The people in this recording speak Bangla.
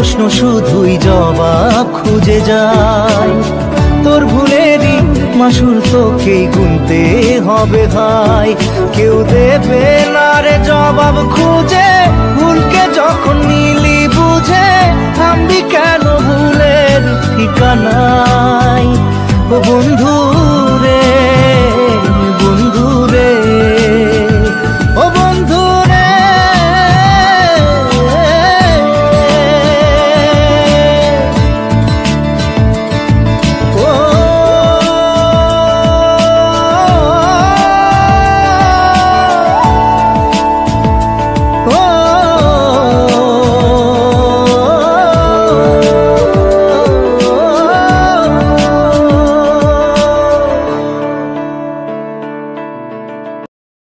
প্রশ্ন শুধুই জবাব খুঁজে যায়। তোর ভুলেরই মাসুল তোকেই গুনতে হবে ভাই, কেউ দেবে না রে জবাব খুঁজে। ভুলকে যখন নিলি বুঝে, থামবি কেন ভুলের ঠিকানায়? ও বন্ধু রে